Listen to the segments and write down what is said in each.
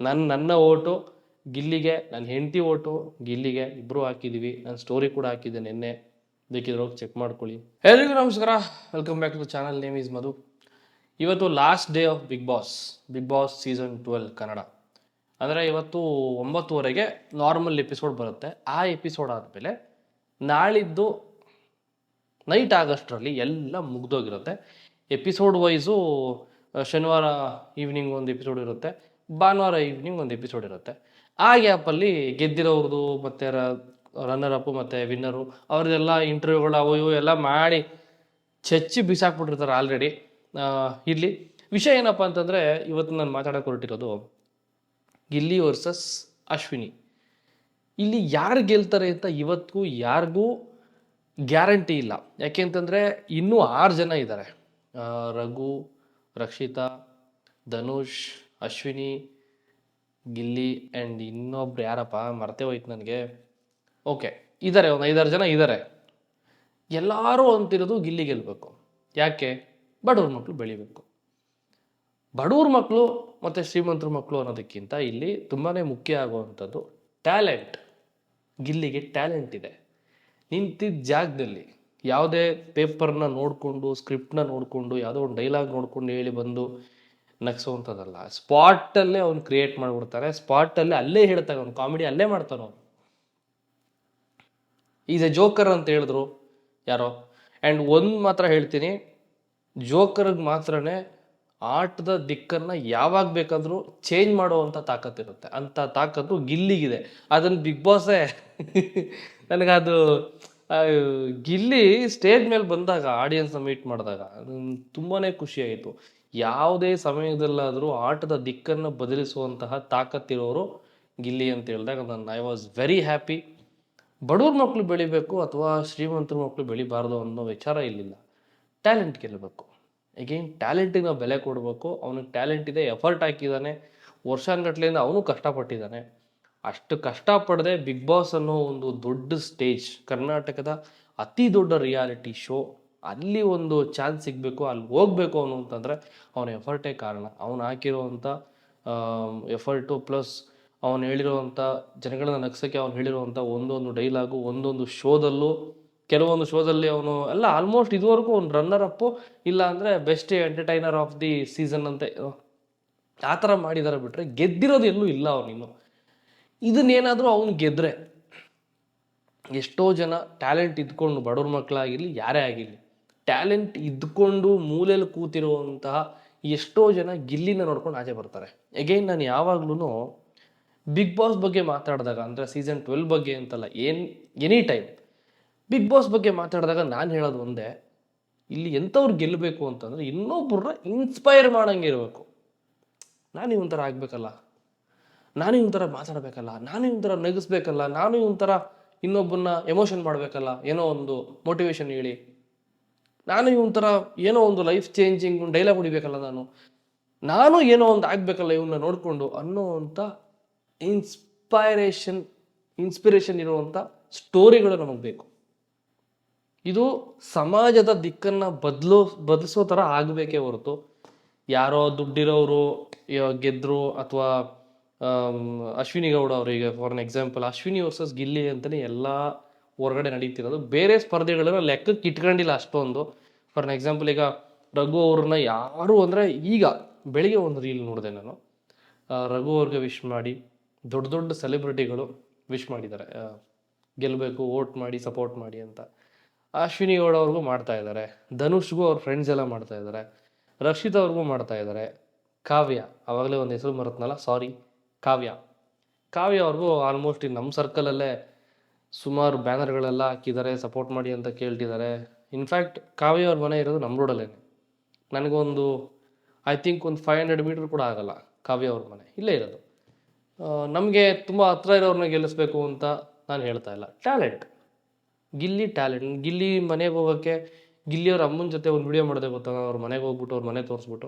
ನನ್ನ ಓಟು ಗಿಲ್ಲಿಗೆ, ನನ್ನ ಹೆಂಡತಿ ಓಟು ಗಿಲ್ಲಿಗೆ, ಇಬ್ಬರು ಹಾಕಿದ್ದೀವಿ. ನಾನು ಸ್ಟೋರಿ ಕೂಡ ಹಾಕಿದ್ದೆ ನಿನ್ನೆ, ಬೇಕಿದ್ರೆ ಹೋಗಿ ಚೆಕ್ ಮಾಡ್ಕೊಳ್ಳಿ. ಎಲ್ರಿಗೂ ನಮಸ್ಕಾರ, welcome back to the channel. Name is Madhu. ಇವತ್ತು last day of Bigg Boss season 12 Kannada. ಅಂದರೆ ಇವತ್ತು 9:30ಗೆ ನಾರ್ಮಲ್ ಎಪಿಸೋಡ್ ಬರುತ್ತೆ. ಆ ಎಪಿಸೋಡ್ ಆದಮೇಲೆ ನಾಳಿದ್ದು ನೈಟ್ ಆಗಸ್ಟ್ರಲ್ಲಿ ಎಲ್ಲ ಮುಗ್ದೋಗಿರುತ್ತೆ. ಎಪಿಸೋಡ್ ವೈಸು ಶನಿವಾರ ಈವ್ನಿಂಗ್ ಒಂದು ಎಪಿಸೋಡ್ ಇರುತ್ತೆ, ಭಾನುವಾರ ಈವ್ನಿಂಗ್ ಒಂದು ಎಪಿಸೋಡ್ ಇರುತ್ತೆ. ಆ ಗ್ಯಾಪಲ್ಲಿ ಗೆದ್ದಿರೋರ್ದು ಮತ್ತು ರನ್ನರ್ ಅಪ್ಪು ಮತ್ತು ವಿನ್ನರು ಅವ್ರದ್ದೆಲ್ಲ ಇಂಟರ್ವ್ಯೂಗಳು ಅವು ಇವು ಎಲ್ಲ ಮಾಡಿ ಚಚ್ಚಿ ಬಿಸಾಕ್ಬಿಟ್ಟಿರ್ತಾರೆ ಆಲ್ರೆಡಿ. ಇಲ್ಲಿ ವಿಷಯ ಏನಪ್ಪ ಅಂತಂದರೆ, ಇವತ್ತು ನಾನು ಮಾತಾಡೋಕೆ ಹೊರಟಿರೋದು ಗಿಲ್ಲಿ ವರ್ಸಸ್ ಅಶ್ವಿನಿ. ಇಲ್ಲಿ ಯಾರು ಗೆಲ್ತಾರೆ ಅಂತ ಇವತ್ತಿಗೂ ಯಾರಿಗೂ ಗ್ಯಾರಂಟಿ ಇಲ್ಲ. ಯಾಕೆ ಅಂತಂದರೆ ಇನ್ನೂ 6 ಜನ ಇದ್ದಾರೆ. ರಘು, ರಕ್ಷಿತಾ, ಧನುಷ್, ಅಶ್ವಿನಿ, ಗಿಲ್ಲಿ ಆ್ಯಂಡ್ ಇನ್ನೊಬ್ರು ಯಾರಪ್ಪ ಮರ್ತೇ ಹೋಯ್ತು ನನಗೆ. ಓಕೆ, ಇದ್ದಾರೆ, ಒಂದು 5-6 ಜನ ಇದ್ದಾರೆ. ಎಲ್ಲರೂ ಅಂತಿರೋದು ಗಿಲ್ಲಿ ಗೆಲ್ಲಬೇಕು. ಯಾಕೆ? ಬಡವ್ರ ಮಕ್ಕಳು ಬೆಳಿಬೇಕು. ಬಡವ್ರ ಮಕ್ಕಳು ಮತ್ತು ಶ್ರೀಮಂತರ ಮಕ್ಕಳು ಅನ್ನೋದಕ್ಕಿಂತ ಇಲ್ಲಿ ತುಂಬಾ ಮುಖ್ಯ ಆಗುವಂಥದ್ದು ಟ್ಯಾಲೆಂಟ್. ಗಿಲ್ಲಿಗೆ ಟ್ಯಾಲೆಂಟ್ ಇದೆ. ನಿಂತಿದ್ದ ಜಾಗದಲ್ಲಿ ಯಾವುದೇ ಪೇಪರ್ನ ನೋಡಿಕೊಂಡು, ಸ್ಕ್ರಿಪ್ಟ್ನ ನೋಡಿಕೊಂಡು, ಯಾವುದೋ ಒಂದು ಡೈಲಾಗ್ ನೋಡ್ಕೊಂಡು ಹೇಳಿ ಬಂದು ನಗಿಸೋವಂಥದ್ದಲ್ಲ. ಸ್ಪಾಟಲ್ಲೇ ಅವ್ನು ಕ್ರಿಯೇಟ್ ಮಾಡಿಬಿಡ್ತಾರೆ. ಸ್ಪಾಟಲ್ಲೇ ಅಲ್ಲೇ ಹೇಳ್ತಾರೆ, ಅವ್ನು ಕಾಮಿಡಿ ಅಲ್ಲೇ ಮಾಡ್ತಾನೆ. ಅವನು ಈಸ್ ಎ ಜೋಕರ್ ಅಂತ ಹೇಳಿದ್ರು ಯಾರೋ. ಆ್ಯಂಡ್ ಒಂದು ಮಾತ್ರ ಹೇಳ್ತೀನಿ, ಜೋಕರ್ಗೆ ಮಾತ್ರನೇ ಆಟದ ದಿಕ್ಕನ್ನು ಯಾವಾಗ ಬೇಕಾದರೂ ಚೇಂಜ್ ಮಾಡುವಂಥ ತಾಕತ್ತಿರುತ್ತೆ. ಅಂಥ ತಾಕತ್ತು ಗಿಲ್ಲಿಗಿದೆ. ಅದನ್ನು ಬಿಗ್ ಬಾಸೇ ನನಗದು ಗಿಲ್ಲಿ ಸ್ಟೇಜ್ ಮೇಲೆ ಬಂದಾಗ, ಆಡಿಯನ್ಸ್ನ ಮೀಟ್ ಮಾಡಿದಾಗ ತುಂಬಾ ಖುಷಿಯಾಯಿತು. ಯಾವುದೇ ಸಮಯದಲ್ಲಾದರೂ ಆಟದ ದಿಕ್ಕನ್ನು ಬದಲಿಸುವಂತಹ ತಾಕತ್ತಿರೋರು ಗಿಲ್ಲಿ ಅಂತ ಹೇಳಿದಾಗ ಐ ವಾಸ್ ವೆರಿ ಹ್ಯಾಪಿ. ಬಡವ್ರ ಮಕ್ಕಳು ಬೆಳಿಬೇಕು ಅಥವಾ ಶ್ರೀಮಂತರ ಮಕ್ಕಳು ಬೆಳಿಬಾರ್ದು ಅನ್ನೋ ವಿಚಾರ ಇಲ್ಲಿಲ್ಲ. ಟ್ಯಾಲೆಂಟ್ ಗೆಲ್ಲಬೇಕು. ಅಗೈನ್ ಟ್ಯಾಲೆಂಟಿಗೆ ನಾವು ಬೆಲೆ ಕೊಡಬೇಕು. ಅವನಿಗೆ ಟ್ಯಾಲೆಂಟ್ ಇದೆ, ಎಫರ್ಟ್ ಹಾಕಿದ್ದಾನೆ, ವರ್ಷಾನುಗಟ್ಲೆಯಿಂದ ಅವನು ಕಷ್ಟಪಟ್ಟಿದ್ದಾನೆ. ಅಷ್ಟು ಕಷ್ಟಪಡದೆ ಬಿಗ್ ಬಾಸ್ ಅನ್ನೋ ಒಂದು ದೊಡ್ಡ ಸ್ಟೇಜ್, ಕರ್ನಾಟಕದ ಅತಿ ದೊಡ್ಡ ರಿಯಾಲಿಟಿ ಶೋ, ಅಲ್ಲಿ ಒಂದು ಚಾನ್ಸ್ ಸಿಗಬೇಕು, ಅಲ್ಲಿ ಹೋಗಬೇಕು ಅವನು ಅಂತಂದರೆ ಅವನ ಎಫರ್ಟೇ ಕಾರಣ. ಅವನು ಹಾಕಿರುವಂಥ ಎಫರ್ಟು ಪ್ಲಸ್ ಅವನು ಹೇಳಿರುವಂಥ ಜನಗಳನ್ನ ನಗ್ಸೋಕ್ಕೆ ಅವನು ಹೇಳಿರುವಂಥ ಒಂದೊಂದು ಡೈಲಾಗು, ಒಂದೊಂದು ಶೋದಲ್ಲೂ, ಕೆಲವೊಂದು ಶೋದಲ್ಲಿ ಅವನು ಎಲ್ಲ ಆಲ್ಮೋಸ್ಟ್ ಇದುವರೆಗೂ ಒಂದು ರನ್ನರ್ ಅಪ್ಪು ಇಲ್ಲ ಅಂದರೆ best entertainer of the season ಅಂತ ಆ ಥರ ಮಾಡಿದ್ದಾರೆ. ಬಿಟ್ಟರೆ ಗೆದ್ದಿರೋದು ಎಲ್ಲೂ ಇಲ್ಲ ಅವನಿನ್ನು. ಇದನ್ನೇನಾದರೂ ಅವನು ಗೆದ್ದರೆ, ಎಷ್ಟೋ ಜನ ಟ್ಯಾಲೆಂಟ್ ಇದ್ಕೊಂಡು, ಬಡವ್ರ ಮಕ್ಕಳಾಗಿರಲಿ ಯಾರೇ ಆಗಿರಲಿ, ಟ್ಯಾಲೆಂಟ್ ಇದ್ಕೊಂಡು ಮೂಲೆಯಲ್ಲಿ ಕೂತಿರುವಂತಹ ಎಷ್ಟೋ ಜನ ಗಿಲ್ಲಿನ ನೋಡ್ಕೊಂಡು ಆಚೆ ಬರ್ತಾರೆ. ಅಗೈನ್ ನಾನು ಯಾವಾಗ್ಲೂ ಬಿಗ್ ಬಾಸ್ ಬಗ್ಗೆ ಮಾತಾಡಿದಾಗ, ಅಂದರೆ ಸೀಸನ್ 12 ಬಗ್ಗೆ ಅಂತಲ್ಲ, ಎನಿ ಟೈಮ್ ಬಿಗ್ ಬಾಸ್ ಬಗ್ಗೆ ಮಾತಾಡಿದಾಗ ನಾನು ಹೇಳೋದು ಒಂದೇ, ಇಲ್ಲಿ ಎಂಥವ್ರು ಗೆಲ್ಲಬೇಕು ಅಂತಂದರೆ ಇನ್ನೊಬ್ಬರನ್ನ ಇನ್ಸ್ಪೈರ್ ಮಾಡೋಂಗೆ ಇರಬೇಕು. ನಾನು ಇವನ್ ಥರ ಆಗಬೇಕಲ್ಲ, ನಾನು ಇವನ್ ಥರ ಮಾತಾಡಬೇಕಲ್ಲ, ನಾನು ಇವನ್ ಥರ ನಗಿಸ್ಬೇಕಲ್ಲ, ನಾನು ಇವನ್ ಥರ ಇನ್ನೊಬ್ಬನ್ನ ಎಮೋಷನ್ ಮಾಡಬೇಕಲ್ಲ, ಏನೋ ಒಂದು ಮೋಟಿವೇಶನ್ ಹೇಳಿ, ನಾನು ಇವನ್ ಥರ ಏನೋ ಒಂದು ಲೈಫ್ ಚೇಂಜಿಂಗ್ ಡೈಲಾಗ್ ಹೊಡಿಬೇಕಲ್ಲ, ನಾನು ಏನೋ ಒಂದು ಆಗಬೇಕಲ್ಲ ಇವನ್ನ ನೋಡಿಕೊಂಡು ಅನ್ನೋವಂಥ ಇನ್ಸ್ಪಿರೇಷನ್ ಇರುವಂಥ ಸ್ಟೋರಿಗಳು ನಮಗೆ ಬೇಕು. ಇದು ಸಮಾಜದ ದಿಕ್ಕನ್ನು ಬದಲಿಸೋ ಥರ ಆಗಬೇಕೇ ಹೊರತು ಯಾರೋ ದುಡ್ಡಿರೋರು ಗೆದ್ದರು ಅಥವಾ ಅಶ್ವಿನಿ ಗೌಡ ಅವರು, ಈಗ for an example Ashwini versus Gilli ಅಂತಲೇ ಎಲ್ಲ ಹೊರಗಡೆ ನಡೀತಿರೋದು. ಬೇರೆ ಸ್ಪರ್ಧೆಗಳನ್ನ ಲೆಕ್ಕಕ್ಕೆ ಇಟ್ಕೊಂಡಿಲ್ಲ ಅಷ್ಟೊಂದು. ಫಾರ್ ಅನ್ ಎಕ್ಸಾಂಪಲ್ ಈಗ ರಘು ಅವ್ರನ್ನ ಯಾರು ಅಂದರೆ, ಈಗ ಬೆಳಿಗ್ಗೆ ಒಂದು ರೀಲ್ ನೋಡಿದೆ ನಾನು, ರಘು ಅವ್ರಿಗೆ ವಿಶ್ ಮಾಡಿ ದೊಡ್ಡ ದೊಡ್ಡ ಸೆಲೆಬ್ರಿಟಿಗಳು ವಿಶ್ ಮಾಡಿದ್ದಾರೆ, ಗೆಲ್ಲಬೇಕು, ವೋಟ್ ಮಾಡಿ, ಸಪೋರ್ಟ್ ಮಾಡಿ ಅಂತ. ಅಶ್ವಿನಿ ಗೌಡ ಅವ್ರಿಗೂ ಮಾಡ್ತಾ ಇದ್ದಾರೆ, ಧನುಷ್ಗೂ ಅವ್ರ ಫ್ರೆಂಡ್ಸ್ ಎಲ್ಲ ಮಾಡ್ತಾ ಇದ್ದಾರೆ, ರಕ್ಷಿತಾ ಅವ್ರಿಗೂ ಮಾಡ್ತಾ ಇದ್ದಾರೆ, ಕಾವ್ಯ, ಆವಾಗಲೇ ಒಂದು ಹೆಸರು ಮರೆತನಲ್ಲ, ಸಾರಿ, ಕಾವ್ಯ ಅವ್ರಿಗೂ ಆಲ್ಮೋಸ್ಟ್ ಈ ನಮ್ಮ ಸರ್ಕಲಲ್ಲೇ ಸುಮಾರು ಬ್ಯಾನರ್ಗಳೆಲ್ಲ ಹಾಕಿದ್ದಾರೆ, ಸಪೋರ್ಟ್ ಮಾಡಿ ಅಂತ ಕೇಳ್ತಿದ್ದಾರೆ. ಇನ್ಫ್ಯಾಕ್ಟ್ ಕಾವ್ಯ ಅವ್ರ ಮನೆ ಇರೋದು ನಮ್ಮ ರೋಡಲ್ಲೇ. ನನಗೊಂದು ಐ ಥಿಂಕ್ ಒಂದು 500 ಮೀಟ್ರ್ ಕೂಡ ಆಗಲ್ಲ ಕಾವ್ಯ ಅವ್ರ ಮನೆ, ಇಲ್ಲೇ ಇರೋದು. ನಮಗೆ ತುಂಬ ಹತ್ರ ಇರೋರನ್ನ ಗೆಲ್ಲಿಸ್ಬೇಕು ಅಂತ ನಾನು ಹೇಳ್ತಾ ಇಲ್ಲ. ಟ್ಯಾಲೆಂಟ್, ಗಿಲ್ಲಿ ಮನೆಗೆ ಹೋಗೋಕ್ಕೆ, ಗಿಲ್ಲಿಯವ್ರ ಅಮ್ಮನ ಜೊತೆ ಒಂದು ವಿಡಿಯೋ ಮಾಡಿದೆ ಗೊತ್ತಾ, ಅವ್ರ ಮನೆಗೆ ಹೋಗ್ಬಿಟ್ಟು ಅವ್ರ ಮನೆ ತೋರಿಸ್ಬಿಟ್ಟು,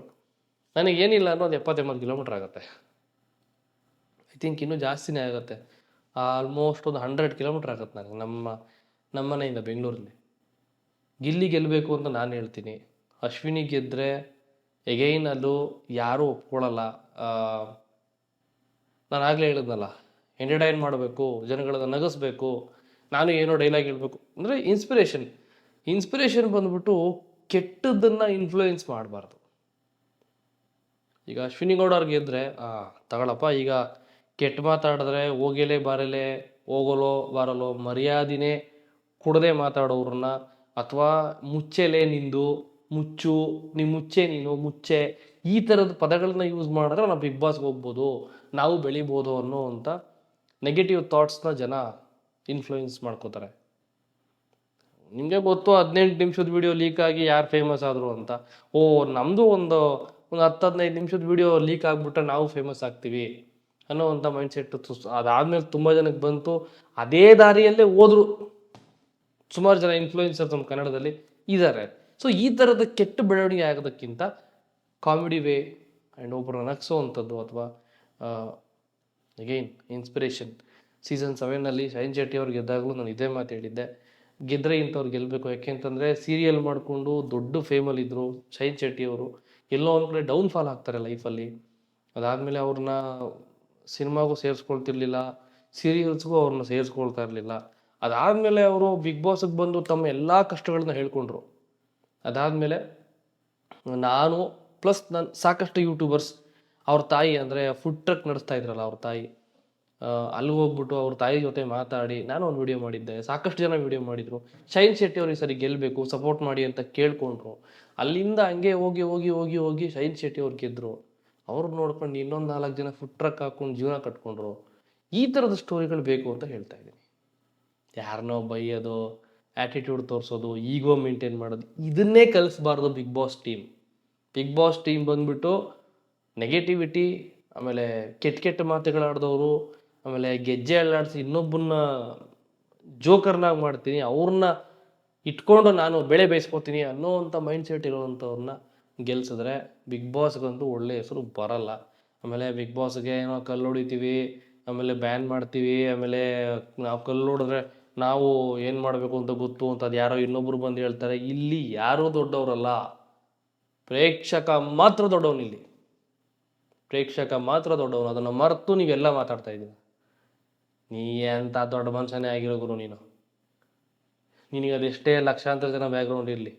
ನನಗೇನಿಲ್ಲ ಅನ್ನೋ ಒಂದು 70-80 ಕಿಲೋಮೀಟ್ರ್ ಆಗುತ್ತೆ. ಐ ಥಿಂಕ್ ಇನ್ನೂ ಜಾಸ್ತಿನೇ ಆಗುತ್ತೆ, ಆಲ್ಮೋಸ್ಟ್ ಒಂದು 100 ಕಿಲೋಮೀಟ್ರ್ ಆಗುತ್ತೆ ನನಗೆ ನಮ್ಮ ಮನೆಯಿಂದ ಬೆಂಗಳೂರಲ್ಲಿ. ಗಿಲ್ಲಿ ಗೆಲ್ಲಬೇಕು ಅಂತ ನಾನು ಹೇಳ್ತೀನಿ. ಅಶ್ವಿನಿ ಗೆದ್ದರೆ ಎಗೈನ್ ಅಲ್ಲೂ ಯಾರೂ ಒಪ್ಕೊಳ್ಳಲ್ಲ. ನಾನು ಆಗಲೇ ಹೇಳಿದ್ನಲ್ಲ, ಎಂಟರ್ಟೈನ್ ಮಾಡಬೇಕು, ಜನಗಳನ್ನ ನಗಿಸ್ಬೇಕು, ನಾನು ಏನೋ ಡೈಲಾಗ್ ಹೇಳ್ಬೇಕು ಅಂದರೆ ಇನ್ಸ್ಪಿರೇಷನ್ ಬಂದ್ಬಿಟ್ಟು ಕೆಟ್ಟದ್ದನ್ನು ಇನ್ಫ್ಲೂಯೆನ್ಸ್ ಮಾಡಬಾರ್ದು. ಈಗ ಅಶ್ವಿನಿ ಗೌಡ ಅವ್ರಿಗೆ ಇದ್ದರೆ ತಗೊಳಪ್ಪ, ಈಗ ಕೆಟ್ಟ ಮಾತಾಡಿದ್ರೆ ಹೋಗಲೇ ಬಾರಲೆ, ಹೋಗಲೋ ಬಾರಲೋ ಮರ್ಯಾದಿನೇ ಕೊಡದೆ ಮಾತಾಡೋರನ್ನ, ಅಥವಾ ಮುಚ್ಚೆಲೆ ನಿಂದು, ಮುಚ್ಚು, ಮುಚ್ಚೆ ನೀನು ಮುಚ್ಚೆ, ಈ ಥರದ ಪದಗಳನ್ನ ಯೂಸ್ ಮಾಡಿದ್ರೆ ನಾವು ಬಿಗ್ ಬಾಸ್ಗೆ ಹೋಗ್ಬೋದು, ನಾವು ಬೆಳಿಬೋದು ಅನ್ನೋ ನೆಗೆಟಿವ್ ಥಾಟ್ಸ್ನ ಜನ ಇನ್ಫ್ಲೂಯೆನ್ಸ್ ಮಾಡ್ಕೋತಾರೆ. ನಿಮಗೆ ಗೊತ್ತು 18 ನಿಮಿಷದ ವಿಡಿಯೋ ಲೀಕ್ ಆಗಿ ಯಾರು ಫೇಮಸ್ ಆದರು ಅಂತ. ನಮ್ಮದು ಒಂದು 10-15 ನಿಮಿಷದ ವಿಡಿಯೋ ಲೀಕ್ ಆಗಿಬಿಟ್ರೆ ನಾವು ಫೇಮಸ್ ಆಗ್ತೀವಿ ಅನ್ನೋವಂಥ ಮೈಂಡ್ಸೆಟ್ ಅದಾದಮೇಲೆ ತುಂಬ ಜನಕ್ಕೆ ಬಂತು. ಅದೇ ದಾರಿಯಲ್ಲೇ ಹೋದ್ರು ಸುಮಾರು ಜನ ಇನ್ಫ್ಲೂಯೆನ್ಸರ್ಸ್ ನಮ್ಮ ಕನ್ನಡದಲ್ಲಿ ಇದ್ದಾರೆ. ಸೊ ಈ ಥರದ ಕೆಟ್ಟ ಬೆಳವಣಿಗೆ ಆಗೋದಕ್ಕಿಂತ ಕಾಮಿಡಿ ವೇ ಆ್ಯಂಡ್ ಒಬ್ಬರನ್ನ ನಗಿಸೋವಂಥದ್ದು, ಅಥವಾ ಅಗೈನ್ ಇನ್ಸ್ಪಿರೇಷನ್. ಸೀಸನ್ 7ನಲ್ಲಿ ಶೈನ್ ಶೆಟ್ಟಿ ಅವ್ರು ಗೆದ್ದಾಗಲೂ ನಾನು ಇದೇ ಮಾತು ಹೇಳಿದ್ದೆ, ಗೆದ್ದರೆ ಇಂಥವ್ರು ಗೆಲ್ಲಬೇಕು. ಯಾಕೆಂತಂದರೆ ಸೀರಿಯಲ್ ಮಾಡಿಕೊಂಡು ದೊಡ್ಡ ಫೇಮಲ್ಲಿದ್ದರು ಶೈನ್ ಶೆಟ್ಟಿ ಅವರು, ಎಲ್ಲೋ ಒಂದು ಕಡೆ ಡೌನ್ಫಾಲ್ ಆಗ್ತಾರೆ ಲೈಫಲ್ಲಿ. ಅದಾದಮೇಲೆ ಅವ್ರನ್ನ ಸಿನಿಮಾಗೂ ಸೇರಿಸ್ಕೊಳ್ತಿರ್ಲಿಲ್ಲ, ಸೀರಿಯಲ್ಸ್ಗೂ ಅವ್ರನ್ನ ಸೇರಿಸ್ಕೊಳ್ತಾ ಇರಲಿಲ್ಲ. ಅದಾದಮೇಲೆ ಅವರು ಬಿಗ್ ಬಾಸ್ಗೆ ಬಂದು ತಮ್ಮ ಎಲ್ಲ ಕಷ್ಟಗಳನ್ನ ಹೇಳ್ಕೊಂಡ್ರು. ಅದಾದಮೇಲೆ ನಾನು ಪ್ಲಸ್ ಸಾಕಷ್ಟು ಯೂಟ್ಯೂಬರ್ಸ್ ಅವ್ರ ತಾಯಿ, ಅಂದರೆ ಫುಡ್ ಟ್ರಕ್ ನಡೆಸ್ತಾ ಇದ್ರಲ್ಲ ಅವ್ರ ತಾಯಿ, ಅಲ್ಲಿಗೆ ಹೋಗ್ಬಿಟ್ಟು ಅವ್ರ ತಾಯಿ ಜೊತೆ ಮಾತಾಡಿ ನಾನು ಒಂದು ವಿಡಿಯೋ ಮಾಡಿದ್ದೆ. ಸಾಕಷ್ಟು ಜನ ವಿಡಿಯೋ ಮಾಡಿದರು. ಶೈನ್ ಶೆಟ್ಟಿ ಅವ್ರಿಗೆ ಸರಿ ಗೆಲ್ಲಬೇಕು, ಸಪೋರ್ಟ್ ಮಾಡಿ ಅಂತ ಕೇಳ್ಕೊಂಡ್ರು. ಅಲ್ಲಿಂದ ಹಂಗೆ ಹೋಗಿ ಹೋಗಿ ಹೋಗಿ ಹೋಗಿ ಶೈನ್ ಶೆಟ್ಟಿ ಅವ್ರು ಗೆದ್ದರು. ಅವ್ರು ನೋಡ್ಕೊಂಡು ಇನ್ನೊಂದು 4 ಜನ ಫುಡ್ ಟ್ರಕ್ ಹಾಕ್ಕೊಂಡು ಜೀವನ ಕಟ್ಕೊಂಡ್ರು. ಈ ಥರದ ಸ್ಟೋರಿಗಳು ಬೇಕು ಅಂತ ಹೇಳ್ತಾ ಇದ್ದೀನಿ. ಯಾರನ್ನೋ ಬೈಯೋದು, ಆ್ಯಟಿಟ್ಯೂಡ್ ತೋರಿಸೋದು, ಈಗೋ ಮೇಂಟೈನ್ ಮಾಡೋದು, ಇದನ್ನೇ ಕಲಿಸ್ಬಾರ್ದು Bigg Boss team. Bigg Boss team ಬಂದ್ಬಿಟ್ಟು ನೆಗೆಟಿವಿಟಿ, ಆಮೇಲೆ ಕೆಟ್ಟ ಮಾತುಗಳಾಡಿದವರು, ಆಮೇಲೆ ಗೆಜ್ಜೆ ಅಲ್ಲಾಡಿಸಿ ಇನ್ನೊಬ್ಬನ್ನ ಜೋಕರ್ನಾಗಿ ಮಾಡ್ತೀನಿ, ಅವ್ರನ್ನ ಇಟ್ಕೊಂಡು ನಾನು ಬೆಳೆ ಬೇಯಿಸ್ಕೊತೀನಿ ಅನ್ನೋವಂಥ ಮೈಂಡ್ಸೆಟ್ ಇರೋವಂಥವ್ರನ್ನ ಗೆಲ್ಸಿದ್ರೆ ಬಿಗ್ ಬಾಸ್ಗಂತೂ ಒಳ್ಳೆ ಹೆಸರು ಬರಲ್ಲ. ಆಮೇಲೆ ಬಿಗ್ ಬಾಸ್ಗೆ ಏನೋ ಕಲ್ಲು ಹೊಡಿತೀವಿ, ಆಮೇಲೆ ಬ್ಯಾನ್ ಮಾಡ್ತೀವಿ, ಆಮೇಲೆ ನಾವು ಕಲ್ಲು ಹೊಡೆದ್ರೆ ನಾವು ಏನು ಮಾಡಬೇಕು ಅಂತ ಗೊತ್ತು ಅಂತ ಅದು ಯಾರೋ ಇನ್ನೊಬ್ರು ಬಂದು ಹೇಳ್ತಾರೆ. ಇಲ್ಲಿ ಯಾರೂ ದೊಡ್ಡವರಲ್ಲ, ಪ್ರೇಕ್ಷಕ ಮಾತ್ರ ದೊಡ್ಡವನು. ಇಲ್ಲಿ ಪ್ರೇಕ್ಷಕ ಮಾತ್ರ ದೊಡ್ಡವನು. ಅದನ್ನು ಮರೆತು ನೀವೆಲ್ಲ ಮಾತಾಡ್ತಾ ಇದ್ದೀವಿ. ನೀ ಎಂಥ ದೊಡ್ಡ ಮನುಷ್ಯನೇ ಆಗಿರೋ ಗುರು ನೀನು. ನಿನಗೆ ಅದೆಷ್ಟೇ ಲಕ್ಷಾಂತರ ಜನ ಬ್ಯಾಕ್ಗ್ರೌಂಡ್ ಇರಲಿ,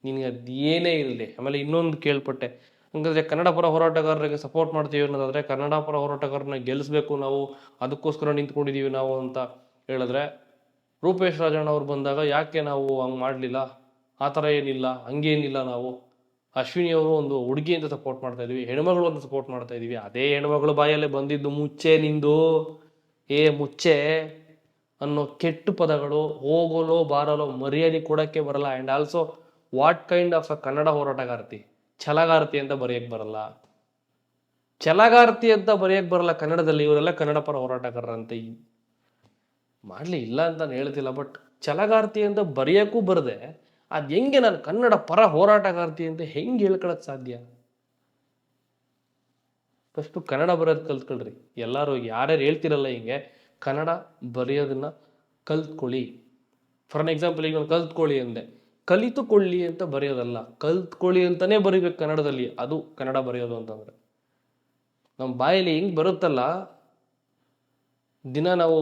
ನಿನಗೆ ಅದು ಏನೇ ಇರಲಿ. ಆಮೇಲೆ ಇನ್ನೊಂದು ಕೇಳ್ಪಟ್ಟೆ, ಹಂಗಾದ್ರೆ ಕನ್ನಡ ಪರ ಹೋರಾಟಗಾರರಿಗೆ ಸಪೋರ್ಟ್ ಮಾಡ್ತೀವಿ ಅನ್ನೋದಾದರೆ, ಕನ್ನಡ ಪರ ಹೋರಾಟಗಾರನ್ನ ಗೆಲ್ಲಿಸ್ಬೇಕು ನಾವು, ಅದಕ್ಕೋಸ್ಕರ ನಿಂತ್ಕೊಂಡಿದ್ದೀವಿ ನಾವು ಅಂತ ಹೇಳಿದ್ರೆ, ರೂಪೇಶ್ ರಾಜಣ್ಣ ಅವ್ರು ಬಂದಾಗ ಯಾಕೆ ನಾವು ಹಂಗೆ ಮಾಡಲಿಲ್ಲ, ಆ ಥರ ಏನಿಲ್ಲ, ಹಂಗೇನಿಲ್ಲ, ನಾವು ಅಶ್ವಿನಿ ಅವರು ಒಂದು ಹುಡುಗಿ ಅಂತ ಸಪೋರ್ಟ್ ಮಾಡ್ತಾ ಇದೀವಿ, ಹೆಣ್ಮಗಳು ಅಂತ ಸಪೋರ್ಟ್ ಮಾಡ್ತಾ ಇದೀವಿ. ಅದೇ ಹೆಣ್ಮಗಳು ಬಾಯಲ್ಲೇ ಬಂದಿದ್ದು ಮುಚ್ಚೆ ನಿಂದು, ಮುಚ್ಚೆ ಅನ್ನೋ ಕೆಟ್ಟ ಪದಗಳು, ಹೋಗಲೋ ಬಾರಲೋ ಮರ್ಯಾದೆ ಕೊಡೋಕ್ಕೆ ಬರಲ್ಲ. And also what kind of a Kannada ಹೋರಾಟಗಾರ್ತಿ, ಛಲಗಾರ್ತಿ ಅಂತ ಬರೆಯಕ್ಕೆ ಬರಲ್ಲ. ಛಲಗಾರ್ತಿ ಅಂತ ಬರೆಯಕ್ಕೆ ಬರಲ್ಲ ಕನ್ನಡದಲ್ಲಿ. ಇವರೆಲ್ಲ ಕನ್ನಡ ಪರ ಹೋರಾಟಗಾರರಂತೆ ಮಾಡಲಿ, ಇಲ್ಲ ಅಂತ ನಾನು ಹೇಳ್ತಿಲ್ಲ. ಬಟ್ ಛಲಗಾರ್ತಿ ಅಂತ ಬರೆಯೋಕ್ಕೂ ಬರದೆ ಅದು ಹೆಂಗೆ ನಾನು ಕನ್ನಡ ಪರ ಹೋರಾಟಗಾರ್ತಿ ಅಂತ ಹೆಂಗೆ ಹೇಳ್ಕೊಳಕ್ಕೆ ಸಾಧ್ಯ? ಫಸ್ಟು ಕನ್ನಡ ಬರೆಯೋದು ಕಲ್ತ್ಕೊಳ್ರಿ ಎಲ್ಲರೂ. ಯಾರ್ಯಾರು ಹೇಳ್ತಿರಲ್ಲ ಹಿಂಗೆ, ಕನ್ನಡ ಬರೆಯೋದನ್ನ ಕಲ್ತ್ಕೊಳ್ಳಿ. ಫಾರ್ ಅನ್ ಎಕ್ಸಾಂಪಲ್, ಈಗ ನಾನು ಕಲ್ತ್ಕೊಳ್ಳಿ ಅಂದೆ, ಕಲಿತುಕೊಳ್ಳಿ ಅಂತ ಬರೆಯೋದಲ್ಲ, ಕಲ್ತ್ಕೊಳ್ಳಿ ಅಂತಲೇ ಬರೀಬೇಕು ಕನ್ನಡದಲ್ಲಿ. ಅದು ಕನ್ನಡ ಬರೆಯೋದು ಅಂತಂದರೆ. ನಮ್ಮ ಬಾಯಲ್ಲಿ ಹೆಂಗೆ ಬರುತ್ತಲ್ಲ, ದಿನ ನಾವು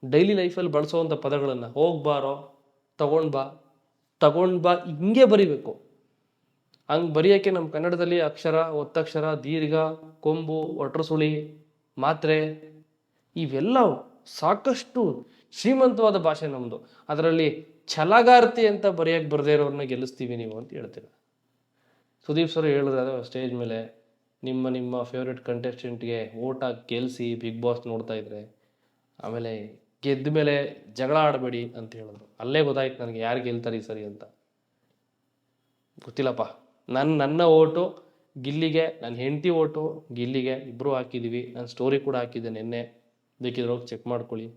ಡೈಲಿ ಲೈಫಲ್ಲಿ ಬಳಸೋವಂಥ ಪದಗಳನ್ನು, ಹೋಗ್ಬಾರೋ, ತಗೊಂಡು ಬಾ ಹಿಂಗೆ ಬರಿಬೇಕು. ಹಂಗೆ ಬರೆಯೋಕ್ಕೆ ನಮ್ಮ ಕನ್ನಡದಲ್ಲಿ ಅಕ್ಷರ, ಒತ್ತಕ್ಷರ, ದೀರ್ಘ, ಕೊಂಬು, ಒಟ್ರು ಸುಳಿ, ಮಾತ್ರೆ ಇವೆಲ್ಲ ಸಾಕಷ್ಟು ಶ್ರೀಮಂತವಾದ ಭಾಷೆ ನಮ್ಮದು. ಅದರಲ್ಲಿ ಛಲಗಾರ್ತಿ ಅಂತ ಬರೆಯೋಕ್ಕೆ ಬರದೇ ಇರೋರನ್ನ ಗೆಲ್ಲಿಸ್ತೀವಿ ನೀವು ಅಂತ ಹೇಳ್ತೀರ. ಸುದೀಪ್ ಸರ್ ಹೇಳಿದ್ರೆ ಸ್ಟೇಜ್ ಮೇಲೆ, ನಿಮ್ಮ ಫೇವ್ರೆಟ್ ಕಂಟೆಸ್ಟೆಂಟ್ಗೆ ಓಟ್ ಹಾಕಿ ಗೆಲ್ಲಿಸಿ ಬಿಗ್ ಬಾಸ್ ನೋಡ್ತಾ ಇದ್ರೆ, ಆಮೇಲೆ ಗೆದ್ದ ಮೇಲೆ ಜಗಳ ಆಡಬೇಡಿ ಅಂತ ಹೇಳಿದ್ರು. ಅಲ್ಲೇ ಗೊತ್ತಾಯ್ತು ನನಗೆ ಯಾರು ಗೆಲ್ತಾರೆ ಈ ಸರಿ ಅಂತ. ಗೊತ್ತಿಲ್ಲಪ್ಪ. ನನ್ನ ಓಟು ಗಿಲ್ಲಿಗೆ, ನನ್ನ ಹೆಂಡತಿ ಓಟು ಗಿಲ್ಲಿಗೆ, ಇಬ್ಬರು ಹಾಕಿದ್ದೀವಿ. ನಾನು ಸ್ಟೋರಿ ಕೂಡ ಹಾಕಿದ್ದೆ ನಿನ್ನೆ, ಬೇಕಿದ್ರೆ ಹೋಗಿ ಚೆಕ್ ಮಾಡ್ಕೊಳ್ಳಿ.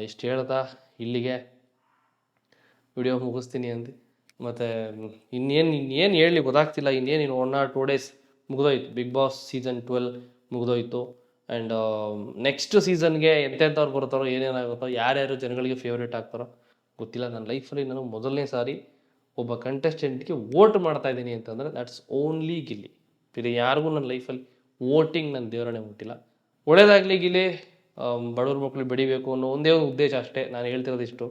ಇಷ್ಟು ಹೇಳ್ತಾ ಇಲ್ಲಿಗೆ ವಿಡಿಯೋ ಮುಗಿಸ್ತೀನಿ ಅಂತ. ಮತ್ತು ಇನ್ನೇನು ಹೇಳಲಿ ಗೊತ್ತಾಗ್ತಿಲ್ಲ. ಇನ್ನೇನು 1 or 2 days ಮುಗಿದೋಯ್ತು. ಬಿಗ್ ಬಾಸ್ ಸೀಸನ್ 12 ಮುಗಿದೋಯ್ತು. ಆ್ಯಂಡ್ ನೆಕ್ಸ್ಟ್ ಸೀಸನ್ಗೆ ಎಂತೆಂಥವ್ರು ಬರ್ತಾರೋ, ಏನೇನಾಗುತ್ತೋ, ಯಾರ್ಯಾರು ಜನಗಳಿಗೆ ಫೇವ್ರೇಟ್ ಆಗ್ತಾರೋ ಗೊತ್ತಿಲ್ಲ. ನನ್ನ ಲೈಫಲ್ಲಿ ನಾನು ಮೊದಲನೇ ಸಾರಿ ಒಬ್ಬ ಕಂಟೆಸ್ಟೆಂಟ್ಗೆ ವೋಟ್ ಮಾಡ್ತಾ ಇದ್ದೀನಿ ಅಂತಂದರೆ ದಟ್ಸ್ ಓನ್ಲಿ ಗಿಲ್ಲಿ. ಬೇರೆ ಯಾರಿಗೂ ನನ್ನ ಲೈಫಲ್ಲಿ ವೋಟಿಂಗ್ ನನ್ನ ದೇವರನ್ನೇ ಮುಟ್ಟಿಲ್ಲ. ಒಳ್ಳೇದಾಗಲಿ ಗಿಲಿ, ಬಡವ್ರ ಮಕ್ಕಳು ಬೆಳಿಬೇಕು ಅನ್ನೋ ಒಂದೇ ಒಂದು ಉದ್ದೇಶ ಅಷ್ಟೇ. ನಾನು ಹೇಳ್ತಿರೋದಿಷ್ಟು.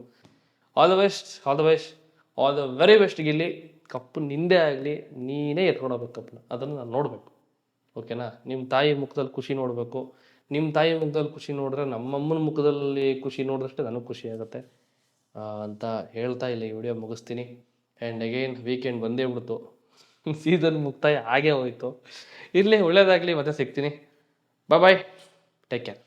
All the best, all the best, all the very best Gilli. Cup ನಿಂದೇ ಆಗಲಿ, ನೀನೇ ಎತ್ಕೊಂಡು ಹೋಗ್ಬೇಕು ಕಪ್ಪನ್ನ, ಅದನ್ನು ನಾನು ನೋಡಬೇಕು. ಓಕೆನಾ? ನಿಮ್ಮ ತಾಯಿ ಮುಖದಲ್ಲಿ ಖುಷಿ ನೋಡಬೇಕು. ನಿಮ್ಮ ತಾಯಿ ಮುಖದಲ್ಲಿ ಖುಷಿ ನೋಡಿದ್ರೆ ನಮ್ಮಮ್ಮನ ಮುಖದಲ್ಲಿ ಖುಷಿ ನೋಡಿದಷ್ಟೇ ನನಗೆ ಖುಷಿ ಆಗುತ್ತೆ ಅಂತ ಹೇಳ್ತಾ ಇಲ್ಲ ಈ ವಿಡಿಯೋ ಮುಗಿಸ್ತೀನಿ. ಆ್ಯಂಡ್ ಅಗೈನ್ ವೀಕೆಂಡ್ ಬಂದೇ ಬಿಡ್ತು, ಸೀಸನ್ ಮುಕ್ತಾಯ ಆಗೇ ಹೋಯಿತು. ಇರಲಿ, ಒಳ್ಳೇದಾಗಲಿ, ಮತ್ತೆ ಸಿಗ್ತೀನಿ. ಬಾಯ್, ಟೇಕ್ ಕೇರ್.